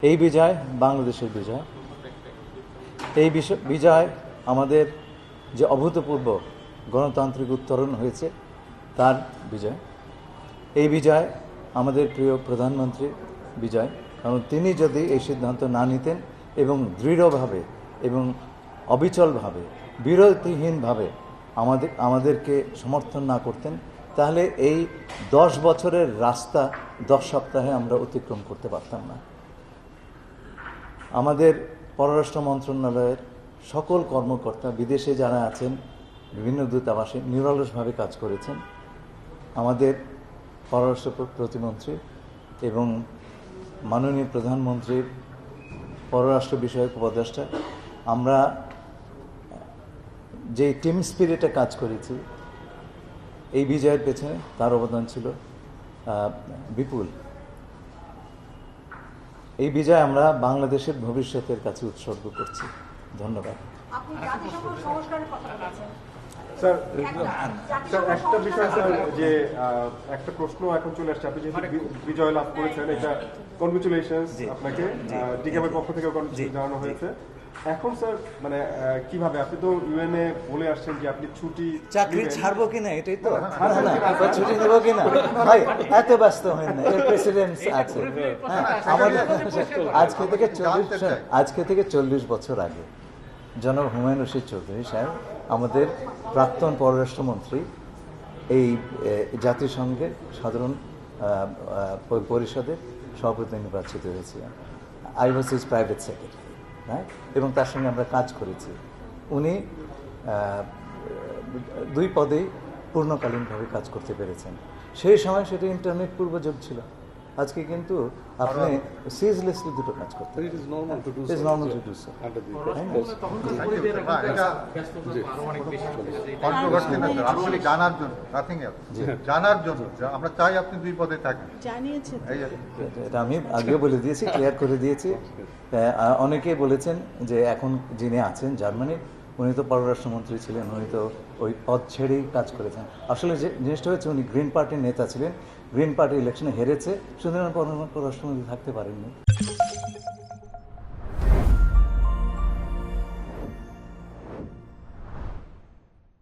এই বিজয় বাংলাদেশের বিজয়। এই বিজয় আমাদের যে অভূতপূর্ব গণতান্ত্রিক উত্তরণ হয়েছে তার বিজয়। এই বিজয় আমাদের প্রিয় প্রধানমন্ত্রীর বিজয়, কারণ তিনি যদি এই সিদ্ধান্ত না নিতেন এবং দৃঢ়ভাবে এবং অবিচলভাবে বিরতিহীনভাবে আমাদেরকে সমর্থন না করতেন, তাহলে এই 10 বছরের রাস্তা 10 সপ্তাহে আমরা অতিক্রম করতে পারতাম না। আমাদের পররাষ্ট্র মন্ত্রণালয়ের সকল কর্মকর্তা বিদেশে যারা আছেন, বিভিন্ন দূতাবাসে নিরলসভাবে কাজ করেছেন। আমাদের পররাষ্ট্র প্রতিমন্ত্রী এবং মাননীয় প্রধানমন্ত্রীর পররাষ্ট্র বিষয়ক উপদেষ্টা, আমরা যে টিম স্পিরিটে কাজ করেছি, এই বিজয়ের পেছনে তার অবদান ছিল বিপুল। এই বিজয় আমরা বাংলাদেশের ভবিষ্যতের কাছে উৎসর্গ করছি। ধন্যবাদ। স্যার, একটা বিষয় স্যার, যে একটা প্রশ্ন এখন চলে আসছে, আপনি যেহেতু বিজয় লাভ করেছেন, এটা কনগ্রেচুলেশনস আপনাকে, ডিকেএমের পক্ষ থেকে জানানো হয়েছে। এখন স্যার মানে কিভাবে, আপনি তো ইউএনএ বলে আসছেন যে আপনি ছুটি চাকরি ছাড়বো কিনা, এটাই তো, ছুটি নেবো কিনা ভাই, এত ব্যস্ত হয় না, এর প্রেসিডেন্ট আছে। আমাদের আজকে থেকে 40 বছর আগে জনাব হুমায়ুন রশিদ চৌধুরী সাহেব, আমাদের প্রাক্তন পররাষ্ট্রমন্ত্রী, এই জাতিসংঘের সাধারণ পরিষদের সভাপতি নির্বাচিত হয়েছিলেন। I was his private secretary, হ্যাঁ, এবং তার সঙ্গে আমরা কাজ করেছি। উনি 2 পদেই পূর্ণকালীনভাবে কাজ করতে পেরেছেন। সেই সময় সেটা ইন্টারনেট পূর্বযুগ ছিল। আজকে কিন্তু আপনি সিজলেসলি দুটো কাজ করতে পারেন। আমরা চাই আপনি 2 পদে থাকেন। এটা আমি আগেও বলে দিয়েছি, ক্লিয়ার করে দিয়েছি। অনেকেই বলেছেন যে এখন যিনি আছেন জার্মানির, উনি তো পররাষ্ট্রমন্ত্রী ছিলেন, উনি তো ওই পদ ছেড়েই কাজ করেছেন। আসলে যে জিনিসটা হচ্ছে, উনি গ্রিন পার্টির নেতা ছিলেন, গ্রিন পার্টি ইলেকশনে হেরেছে, সুতরাং পররাষ্ট্রমন্ত্রী থাকতে পারেননি।